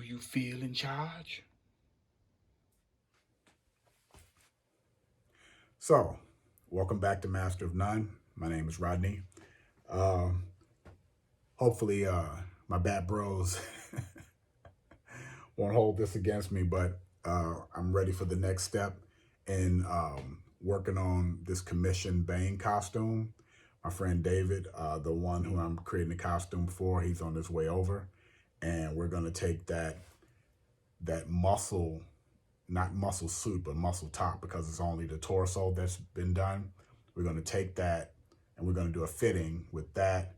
you feel in charge? So, welcome back to Master of None. My name is Rodney. Hopefully, my bad bros won't hold this against me, but I'm ready for the next step in working on this commission BANE costume. My friend David, the one who I'm creating the costume for, he's on his way over. And we're going to take that muscle, not muscle suit, but muscle top, because it's only the torso that's been done. We're going to take that and we're going to do a fitting with that,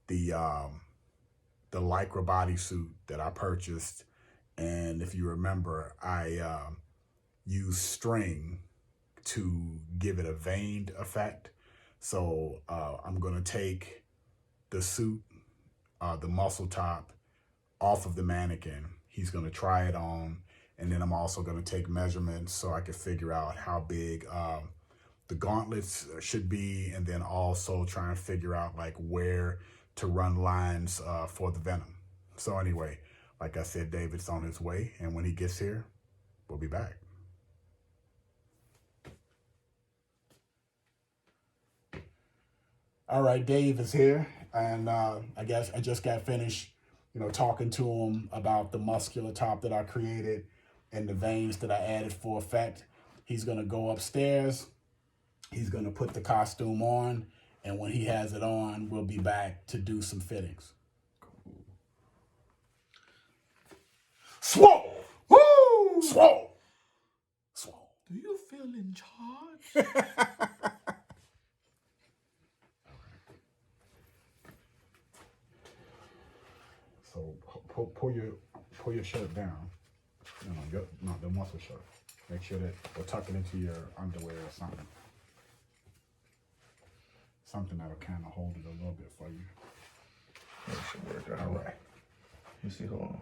the Lycra bodysuit that I purchased. And if you remember, I used string to give it a veined effect. So I'm going to take the suit, the muscle top, off of the mannequin. He's going to try it on, and then I'm also going to take measurements so I can figure out how big the gauntlets should be, and then also try and figure out like where to run lines for the venom. So anyway, like I said, David's on his way, and when he gets here, we'll be back. All right, Dave is here, and I guess I just got finished, talking to him about the muscular top that I created and the veins that I added for effect. He's gonna go upstairs, he's gonna put the costume on, and when he has it on, we'll be back to do some fittings. Swole! Woo! Swole! Swole. Do you feel in charge? So pull your shirt down. No, the muscle shirt. Make sure that, or tuck it into your underwear or something. Something that'll kind of hold it a little bit for you. That should work. All right. Let me see. Hold on.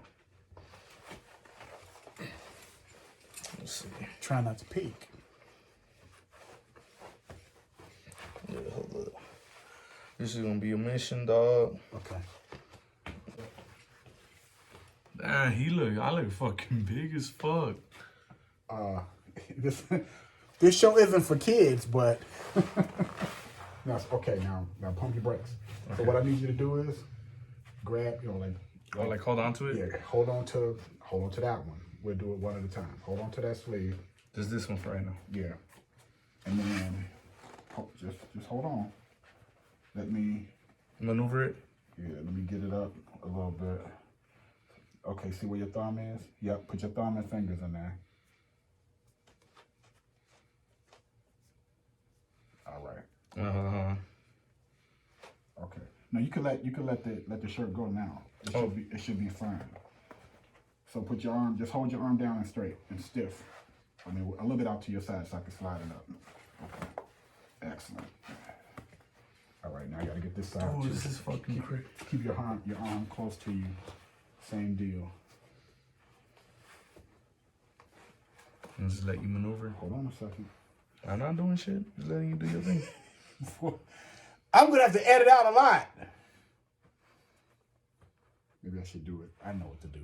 Let's see. Try not to peek. Yeah, hold up. This is gonna be a mission, dog. Okay. Damn, I look fucking big as fuck. This show isn't for kids, but no, okay. Now pump your brakes. Okay. So what I need you to do is grab, like hold on to it. Yeah, hold on to that one. We'll do it one at a time. Hold on to that sleeve. Just this one for right now. Yeah, and then just hold on. Let me maneuver it. Yeah, let me get it up a little bit. Okay, see where your thumb is? Yep, put your thumb and fingers in there. All right. Okay. Now you can let the shirt go now. It should be fine. So put your arm, just hold your arm down and straight and stiff. I mean, a little bit out to your side so I can slide it up. Okay. Excellent. All right, now I gotta get this side. Oh, this is fucking crazy. Keep your arm close to you. Same deal. And just let you maneuver. Hold on a second. I'm not doing shit. Just letting you do your thing. I'm gonna have to edit out a lot. Maybe I should do it. I know what to do.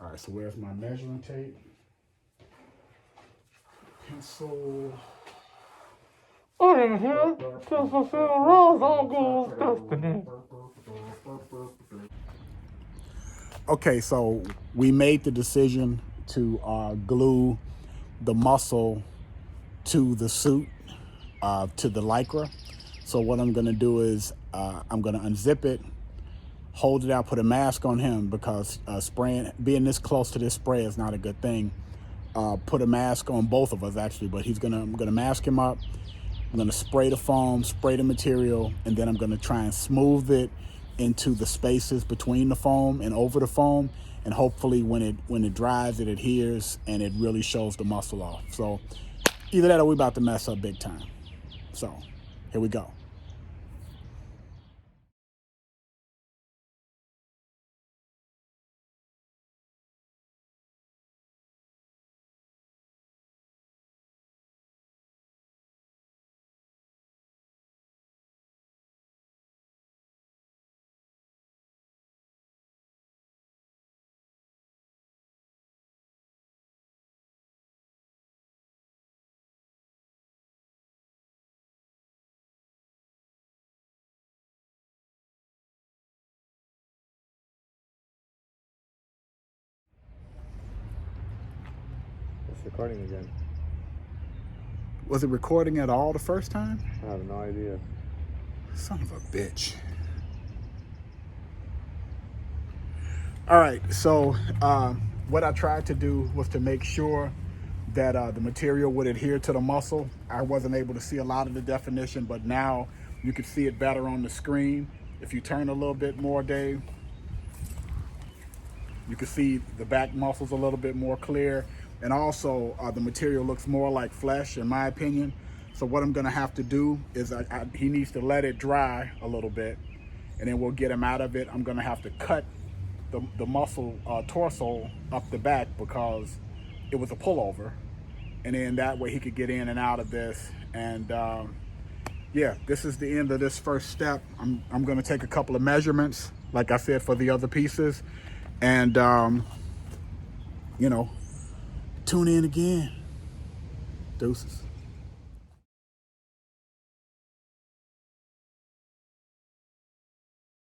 All right, so where's my measuring tape? Pencil. Okay, so we made the decision to glue the muscle to the suit, to the Lycra. So what I'm gonna do is I'm gonna unzip it, hold it out, put a mask on him, because being this close to this spray is not a good thing. Put a mask on both of us actually, but I'm gonna mask him up. I'm gonna spray the foam, spray the material, and then I'm gonna try and smooth it into the spaces between the foam and over the foam. and hopefully when it dries, it adheres and it really shows the muscle off. So either that or we about to mess up big time. So here we go. It's recording again. Was it recording at all the first time? I have no idea. Son of a bitch. All right, so what I tried to do was to make sure that the material would adhere to the muscle. I wasn't able to see a lot of the definition, but now you can see it better on the screen. If you turn a little bit more, Dave, you can see the back muscles a little bit more clear. And also the material looks more like flesh, in my opinion. So what I'm gonna have to do is he needs to let it dry a little bit, and then we'll get him out of it. I'm gonna have to cut the muscle torso up the back because it was a pullover, and then that way he could get in and out of this. And yeah, this is the end of this first step. I'm gonna take a couple of measurements, like I said, for the other pieces, and you know, tune in again. Deuces.